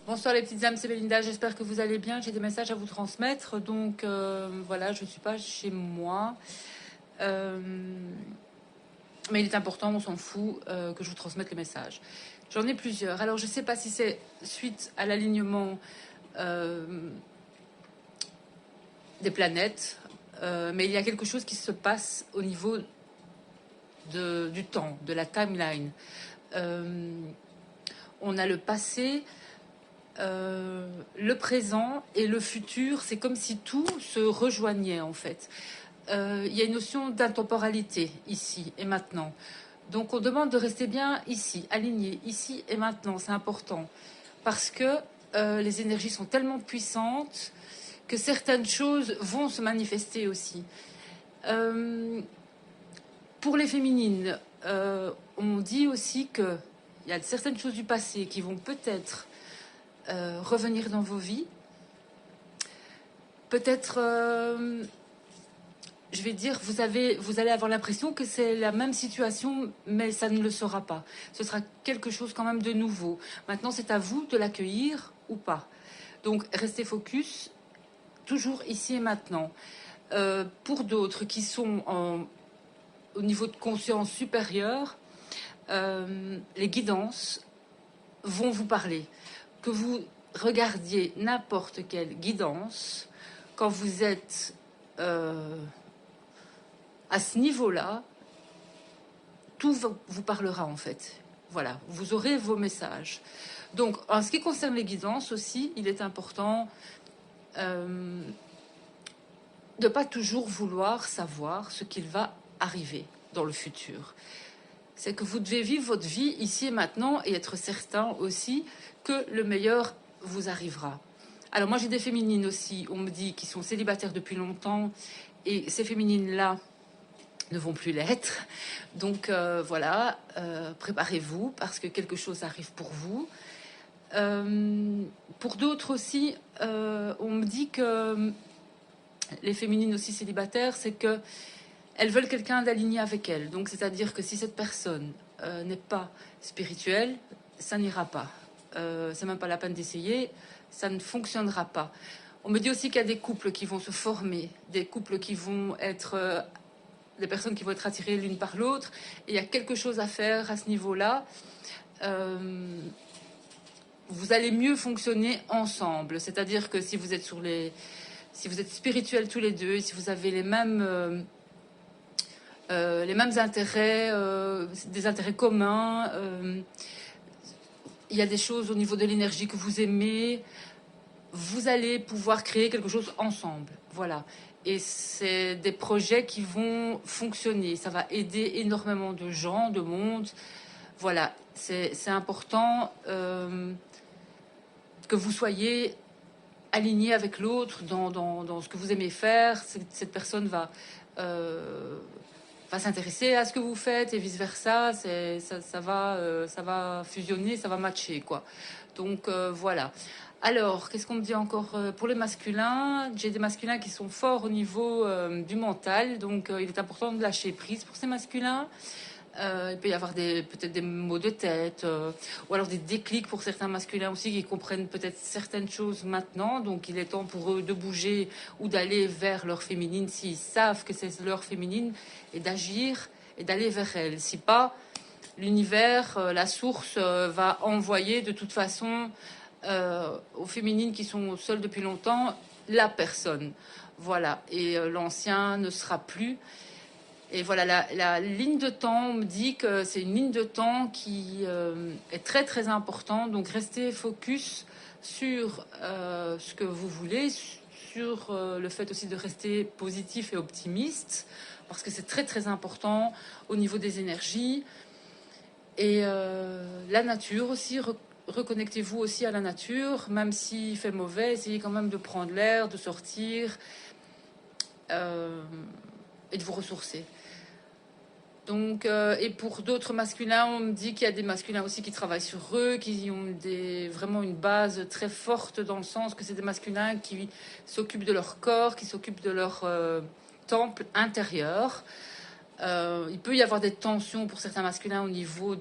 Bonsoir les petites âmes, c'est Belinda, j'espère que vous allez bien. J'ai des messages à vous transmettre, donc voilà, je ne suis pas chez moi. Euh, mais il est important, on s'en fout, que je vous transmette les messages. J'en ai plusieurs. Alors je ne sais pas si c'est suite à l'alignement des planètes, mais il y a quelque chose qui se passe au niveau du temps, de la timeline. On a le passé, le présent et le futur, c'est comme si tout se rejoignait en fait. Il y a une notion d'intemporalité ici et maintenant. Donc on demande de rester bien ici, aligné, ici et maintenant, c'est important. Parce que les énergies sont tellement puissantes que certaines choses vont se manifester aussi. Pour les féminines, on dit aussi qu'il y a certaines choses du passé qui vont peut-être revenir dans vos vies. Peut-être, je vais dire, vous allez avoir l'impression que c'est la même situation, mais ça ne le sera pas. Ce sera quelque chose quand même de nouveau. Maintenant, c'est à vous de l'accueillir ou pas. Donc, restez focus, toujours ici et maintenant. Pour d'autres qui sont au niveau de conscience supérieure, les guidances vont vous parler. Que vous regardiez n'importe quelle guidance, quand vous êtes à ce niveau-là, tout vous parlera en fait. Voilà, vous aurez vos messages. Donc, en ce qui concerne les guidances aussi, il est important de ne pas toujours vouloir savoir ce qu'il va arriver dans le futur. C'est que vous devez vivre votre vie ici et maintenant et être certain aussi que le meilleur vous arrivera. Alors moi j'ai des féminines aussi, on me dit, qui sont célibataires depuis longtemps, et ces féminines-là ne vont plus l'être. Donc voilà, préparez-vous parce que quelque chose arrive pour vous. Pour d'autres aussi, on me dit que les féminines aussi célibataires, c'est que elles veulent quelqu'un d'aligné avec elles. Donc c'est-à-dire que si cette personne n'est pas spirituelle, ça n'ira pas. C'est même pas la peine d'essayer, ça ne fonctionnera pas. On me dit aussi qu'il y a des couples qui vont se former, des couples qui vont être des personnes qui vont être attirées l'une par l'autre, et il y a quelque chose à faire à ce niveau-là. Vous allez mieux fonctionner ensemble. C'est-à-dire que si vous êtes si vous êtes spirituels tous les deux, et si vous avez les mêmes intérêts, des intérêts communs, il y a des choses au niveau de l'énergie que vous aimez, vous allez pouvoir créer quelque chose ensemble. Voilà. Et c'est des projets qui vont fonctionner. Ça va aider énormément de gens, de monde. Voilà. C'est important que vous soyez aligné avec l'autre dans ce que vous aimez faire. Cette personne va s'intéresser à ce que vous faites et vice versa. Ça va fusionner, ça va matcher quoi. Donc voilà. Alors, qu'est-ce qu'on me dit encore pour les masculins? J'ai des masculins qui sont forts au niveau du mental, donc il est important de lâcher prise pour ces masculins. Il peut y avoir peut-être des maux de tête, ou alors des déclics pour certains masculins aussi qui comprennent peut-être certaines choses maintenant. Donc il est temps pour eux de bouger ou d'aller vers leur féminine s'ils savent que c'est leur féminine, et d'agir et d'aller vers elle. Si pas, l'univers, la source va envoyer de toute façon aux féminines qui sont seules depuis longtemps la personne. Voilà, et l'ancien ne sera plus. Et voilà, la ligne de temps, on me dit que c'est une ligne de temps qui est très très importante. Donc restez focus sur ce que vous voulez, sur le fait aussi de rester positif et optimiste, parce que c'est très très important au niveau des énergies. Et la nature aussi, reconnectez-vous aussi à la nature, même s'il fait mauvais, essayez quand même de prendre l'air, de sortir et de vous ressourcer. Donc, et pour d'autres masculins, on me dit qu'il y a des masculins aussi qui travaillent sur eux, qui ont vraiment une base très forte dans le sens que c'est des masculins qui s'occupent de leur corps, qui s'occupent de leur temple intérieur. Il peut y avoir des tensions pour certains masculins au niveau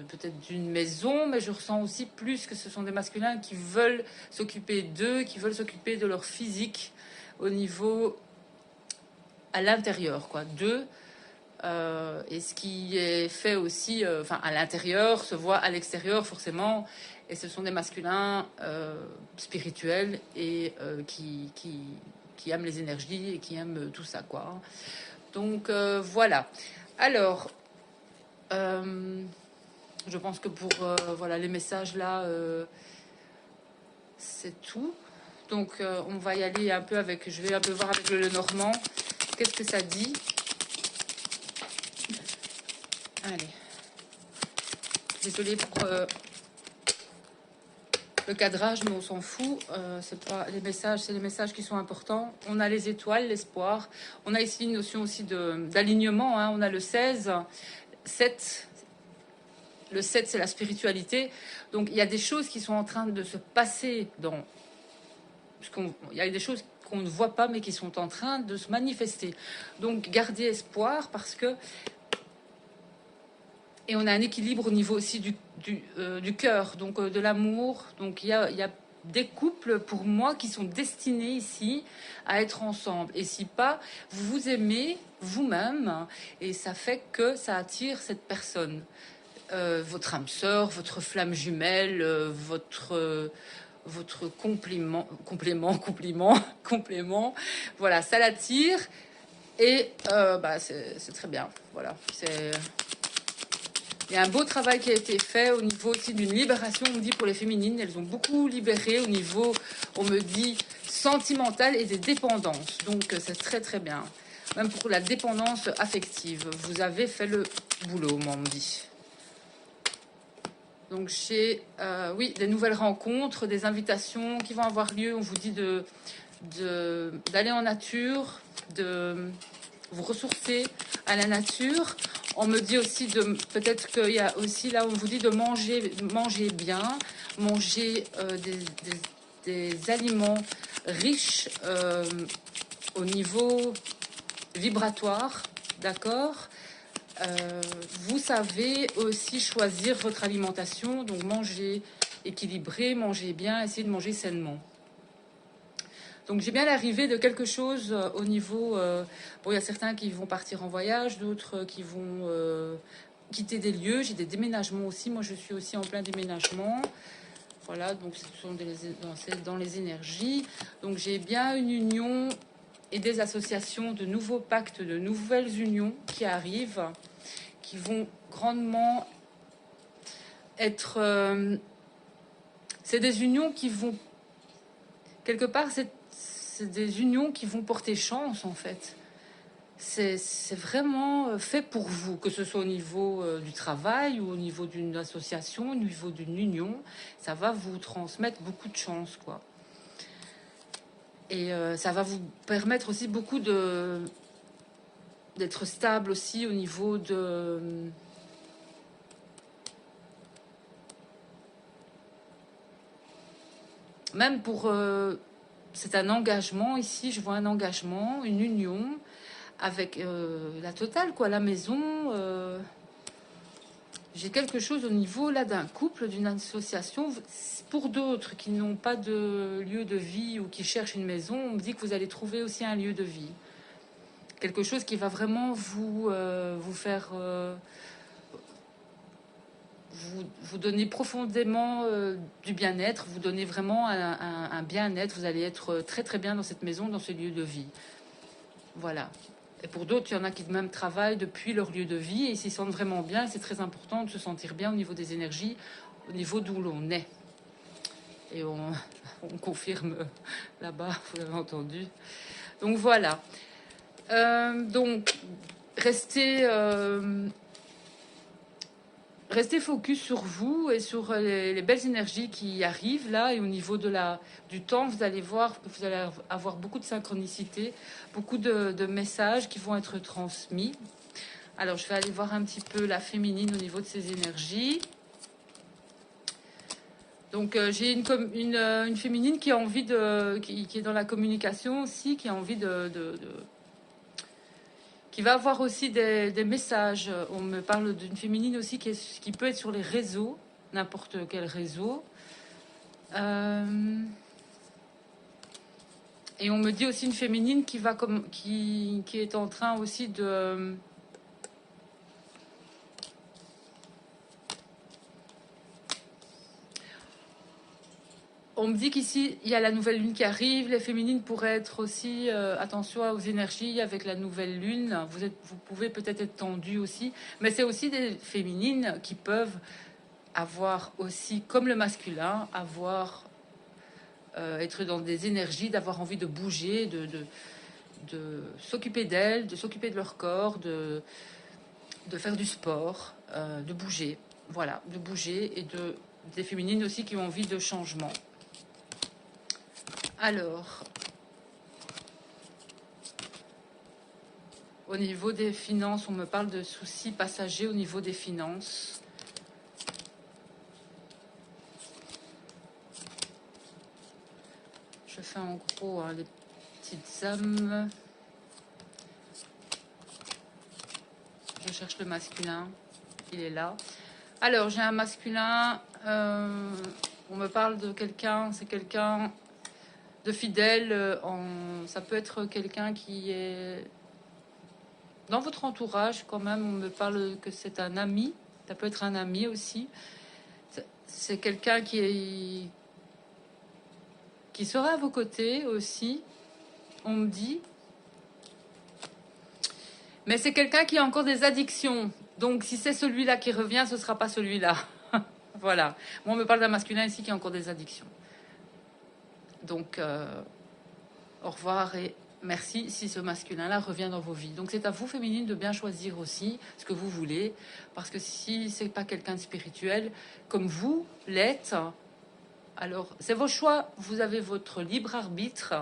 peut-être d'une maison, mais je ressens aussi plus que ce sont des masculins qui veulent s'occuper d'eux, qui veulent s'occuper de leur physique au niveau à l'intérieur, quoi, d'eux. Et ce qui est fait aussi, enfin à l'intérieur, se voit à l'extérieur forcément. Et ce sont des masculins spirituels et qui aiment les énergies et qui aiment tout ça, quoi. Donc voilà. Alors, je pense que pour voilà les messages là, c'est tout. Donc on va y aller un peu avec, je vais un peu voir avec le Normand. Qu'est-ce que ça dit? Allez. Désolée pour le cadrage, mais on s'en fout. C'est pas les messages, c'est les messages qui sont importants. On a les étoiles, l'espoir. On a ici une notion aussi d'alignement. Hein. On a le 16, 7. Le 7, c'est la spiritualité. Donc, il y a des choses qui sont en train de se passer dans... Il y a des choses qu'on ne voit pas, mais qui sont en train de se manifester. Donc, gardez espoir parce que... Et on a un équilibre au niveau aussi du cœur, donc de l'amour. Donc, il y a des couples, pour moi, qui sont destinés ici à être ensemble. Et si pas, vous vous aimez vous-même et ça fait que ça attire cette personne. Votre âme sœur, votre flamme jumelle, votre complément, voilà, ça l'attire et c'est très bien. Voilà, il y a un beau travail qui a été fait au niveau aussi d'une libération. On me dit pour les féminines, elles ont beaucoup libéré au niveau, on me dit, sentimental et des dépendances. Donc c'est très très bien. Même pour la dépendance affective, vous avez fait le boulot, on me dit. Donc j'ai oui, des nouvelles rencontres, des invitations qui vont avoir lieu. On vous dit d'aller en nature, de vous ressourcer à la nature. On me dit aussi peut-être qu'il y a aussi là, on vous dit de manger bien, manger des aliments riches au niveau vibratoire, d'accord. Vous savez aussi choisir votre alimentation, donc manger équilibré, manger bien, essayer de manger sainement. Donc j'ai bien l'arrivée de quelque chose au niveau... bon, il y a certains qui vont partir en voyage, d'autres qui vont quitter des lieux. J'ai des déménagements aussi. Moi, je suis aussi en plein déménagement. Voilà, donc ce sont dans les énergies. Donc j'ai bien une union et des associations, de nouveaux pactes, de nouvelles unions qui arrivent, qui vont grandement être... c'est des unions qui vont... Quelque part, c'est des unions qui vont porter chance, en fait. C'est vraiment fait pour vous, que ce soit au niveau du travail ou au niveau d'une association, au niveau d'une union. Ça va vous transmettre beaucoup de chance, quoi. Et ça va vous permettre aussi beaucoup d'être stable aussi au niveau de... Même pour... c'est un engagement ici, je vois un engagement, une union avec la totale, quoi, la maison. J'ai quelque chose au niveau là d'un couple, d'une association. Pour d'autres qui n'ont pas de lieu de vie ou qui cherchent une maison, on me dit que vous allez trouver aussi un lieu de vie. Quelque chose qui va vraiment vous faire... vous donner profondément du bien-être, vous donner vraiment un bien-être. Vous allez être très très bien dans cette maison, dans ce lieu de vie. Voilà. Et pour d'autres, il y en a qui même travaillent depuis leur lieu de vie et ils s'y sentent vraiment bien. C'est très important de se sentir bien au niveau des énergies, au niveau d'où l'on est. Et on confirme là-bas, vous l'avez entendu. Donc voilà. Donc, restez focus sur vous et sur les belles énergies qui arrivent là. Et au niveau du temps, vous allez voir que vous allez avoir beaucoup de synchronicité, beaucoup de messages qui vont être transmis. Alors, je vais aller voir un petit peu la féminine au niveau de ses énergies. Donc, j'ai une féminine qui a envie qui est dans la communication aussi, qui a envie qui va avoir aussi des messages. On me parle d'une féminine aussi qui peut être sur les réseaux, n'importe quel réseau. Et on me dit aussi une féminine qui est en train aussi de... On me dit qu'ici, il y a la nouvelle lune qui arrive. Les féminines pourraient être aussi... attention aux énergies avec la nouvelle lune. Vous pouvez peut-être être tendues aussi. Mais c'est aussi des féminines qui peuvent avoir aussi, comme le masculin, être dans des énergies, d'avoir envie de bouger, de s'occuper d'elles, de s'occuper de leur corps, de faire du sport, de bouger. Voilà, de bouger, et des féminines aussi qui ont envie de changement. Alors, au niveau des finances, on me parle de soucis passagers au niveau des finances. Je fais en gros les petites âmes. Je cherche le masculin. Il est là. Alors, j'ai un masculin. On me parle de quelqu'un. C'est quelqu'un de fidèle. Ça peut être quelqu'un qui est dans votre entourage quand même. On me parle que c'est un ami. Ça peut être un ami aussi. C'est quelqu'un qui sera à vos côtés aussi. On me dit. Mais c'est quelqu'un qui a encore des addictions. Donc, si c'est celui-là qui revient, ce ne sera pas celui-là. Voilà. Moi, on me parle d'un masculin ici qui a encore des addictions. Donc, au revoir et merci si ce masculin-là revient dans vos vies. Donc, c'est à vous, féminine, de bien choisir aussi ce que vous voulez. Parce que si c'est pas quelqu'un de spirituel, comme vous l'êtes, alors, c'est vos choix. Vous avez votre libre arbitre.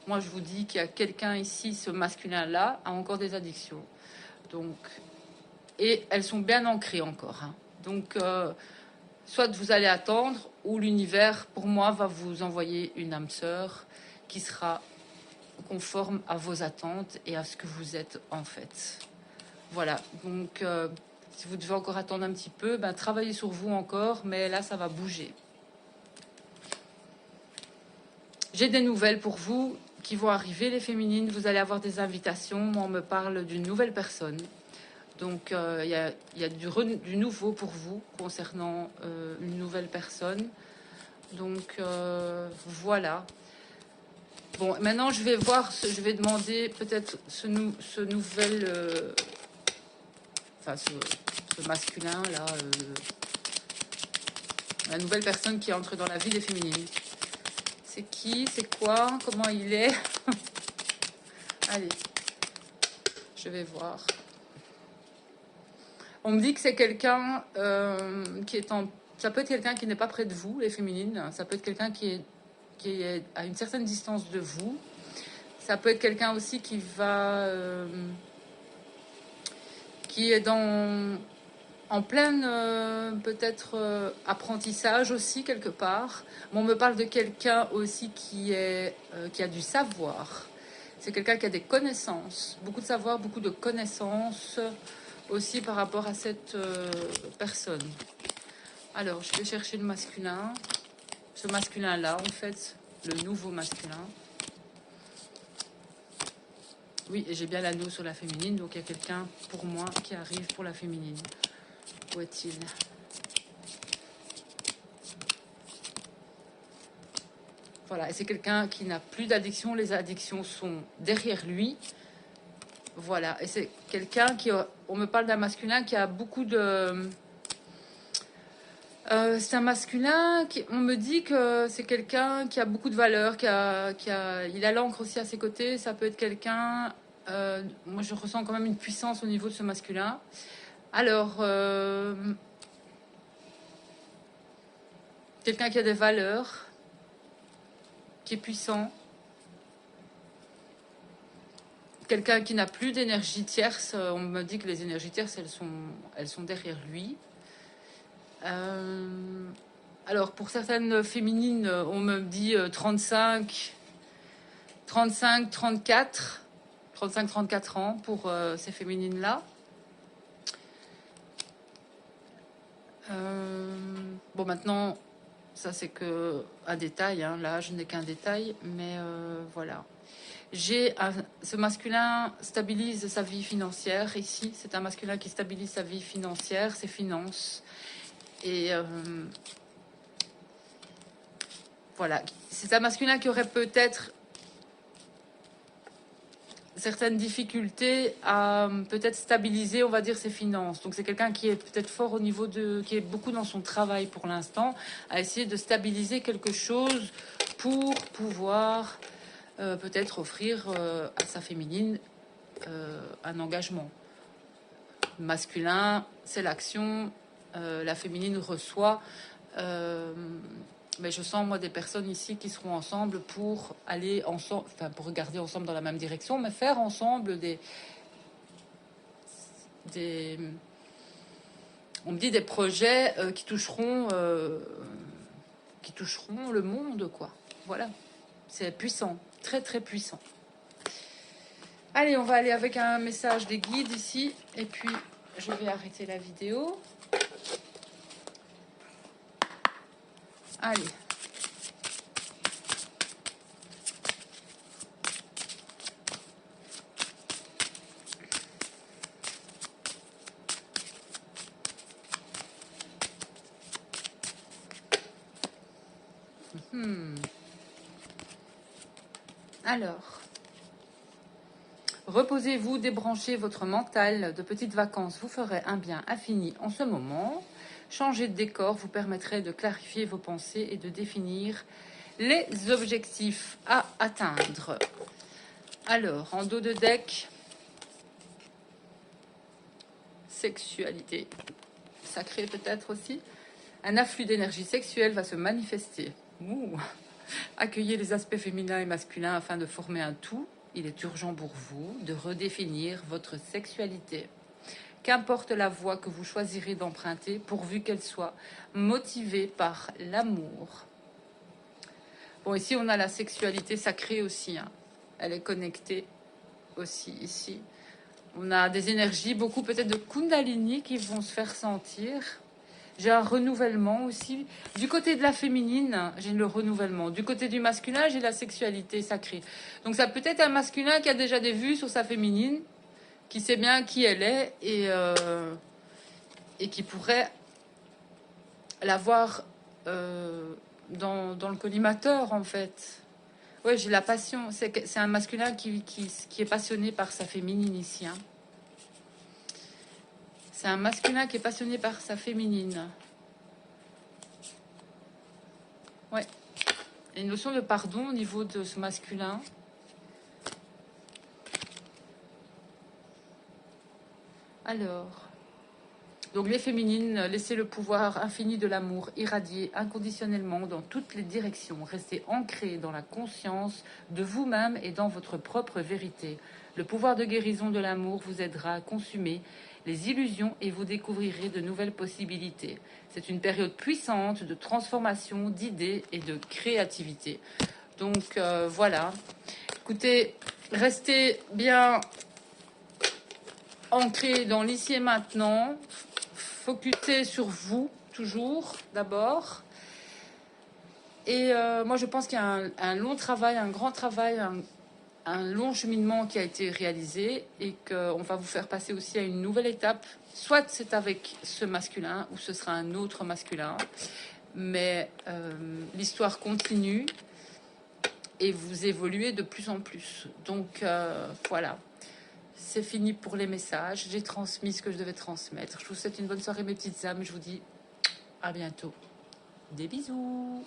Moi, je vous dis qu'il y a quelqu'un ici, ce masculin-là, a encore des addictions. Donc, et elles sont bien ancrées encore. Hein. Donc, soit vous allez attendre, ou l'univers, pour moi, va vous envoyer une âme sœur qui sera conforme à vos attentes et à ce que vous êtes en fait. Voilà. Donc, si vous devez encore attendre un petit peu, travaillez sur vous encore, mais là, ça va bouger. J'ai des nouvelles pour vous qui vont arriver, les féminines. Vous allez avoir des invitations. Moi, on me parle d'une nouvelle personne. Donc, il y a du nouveau pour vous concernant une nouvelle personne. Donc, voilà. Bon, maintenant, je vais voir, je vais demander peut-être ce masculin, là, la nouvelle personne qui entre dans la vie des féminines. C'est qui? C'est quoi? Comment il est? Allez, je vais voir. On me dit que c'est quelqu'un qui est en... Ça peut être quelqu'un qui n'est pas près de vous, les féminines. Ça peut être quelqu'un qui est à une certaine distance de vous. Ça peut être quelqu'un aussi qui est en plein peut-être apprentissage aussi quelque part. Mais on me parle de quelqu'un aussi qui a du savoir. C'est quelqu'un qui a des connaissances, beaucoup de savoir, beaucoup de connaissances aussi par rapport à cette personne. Alors, je vais chercher le masculin. Ce masculin-là, en fait, le nouveau masculin. Oui, et j'ai bien l'anneau sur la féminine, donc il y a quelqu'un pour moi qui arrive pour la féminine. Où est-il? Voilà, et c'est quelqu'un qui n'a plus d'addiction. Les addictions sont derrière lui. Voilà, et c'est quelqu'un on me parle d'un masculin qui a beaucoup de... c'est un masculin on me dit que c'est quelqu'un qui a beaucoup de valeur, il a l'encre aussi à ses côtés. Ça peut être quelqu'un... moi, je ressens quand même une puissance au niveau de ce masculin. Alors, quelqu'un qui a des valeurs, qui est puissant. Quelqu'un qui n'a plus d'énergie tierce. On me dit que les énergies tierces, elles sont derrière lui. Alors, pour certaines féminines, on me dit 35, 34. 35-34 ans pour ces féminines-là. Bon, maintenant, ça c'est que un détail, hein. Là, je n'ai qu'un détail, mais voilà. Ce masculin stabilise sa vie financière. Ici, c'est un masculin qui stabilise sa vie financière, ses finances. Et voilà, c'est un masculin qui aurait peut-être certaines difficultés à peut-être stabiliser, on va dire, ses finances. Donc c'est quelqu'un qui est peut-être fort au niveau qui est beaucoup dans son travail pour l'instant, à essayer de stabiliser quelque chose pour pouvoir peut-être offrir à sa féminine un engagement. Le masculin, c'est l'action, la féminine reçoit. Mais je sens, moi, des personnes ici qui seront ensemble pour aller ensemble, enfin, pour regarder ensemble dans la même direction, mais faire ensemble on me dit des projets qui toucheront le monde, quoi. Voilà. C'est puissant. Très, très puissant. Allez, on va aller avec un message des guides ici. Et puis, je vais arrêter la vidéo. Allez. Alors, reposez-vous, débranchez votre mental. De petites vacances vous feraient un bien infini en ce moment. Changer de décor vous permettrait de clarifier vos pensées et de définir les objectifs à atteindre. Alors, en dos de deck, sexualité. Sacrée peut-être aussi. Un afflux d'énergie sexuelle va se manifester. Ouh. Accueillez les aspects féminins et masculins afin de former un tout. Il est urgent pour vous de redéfinir votre sexualité. Qu'importe la voie que vous choisirez d'emprunter, pourvu qu'elle soit motivée par l'amour. Bon, ici, on a la sexualité sacrée aussi. Hein. Elle est connectée aussi ici. On a des énergies, beaucoup peut-être de Kundalini qui vont se faire sentir. J'ai un renouvellement aussi. Du côté de la féminine, j'ai le renouvellement. Du côté du masculin, j'ai la sexualité sacrée. Donc ça peut être un masculin qui a déjà des vues sur sa féminine, qui sait bien qui elle est et qui pourrait l'avoir dans le collimateur, en fait. Ouais, j'ai la passion. C'est un masculin qui est passionné par sa féminine ici. Hein. C'est un masculin qui est passionné par sa féminine. Ouais. Il y a une notion de pardon au niveau de ce masculin. Alors, donc les féminines, laissez le pouvoir infini de l'amour irradier inconditionnellement dans toutes les directions. Restez ancrés dans la conscience de vous-même et dans votre propre vérité. Le pouvoir de guérison de l'amour vous aidera à consumer les illusions et vous découvrirez de nouvelles possibilités. C'est une période puissante de transformation, d'idées et de créativité. Donc voilà. Écoutez, restez bien ancrés dans l'ici et maintenant. Focuser sur vous, toujours, d'abord. Et moi, je pense qu'il y a un long travail, un grand travail, un long cheminement qui a été réalisé et qu'on va vous faire passer aussi à une nouvelle étape. Soit c'est avec ce masculin ou ce sera un autre masculin. Mais l'histoire continue et vous évoluez de plus en plus. Donc, voilà. C'est fini pour les messages. J'ai transmis ce que je devais transmettre. Je vous souhaite une bonne soirée, mes petites âmes. Je vous dis à bientôt. Des bisous.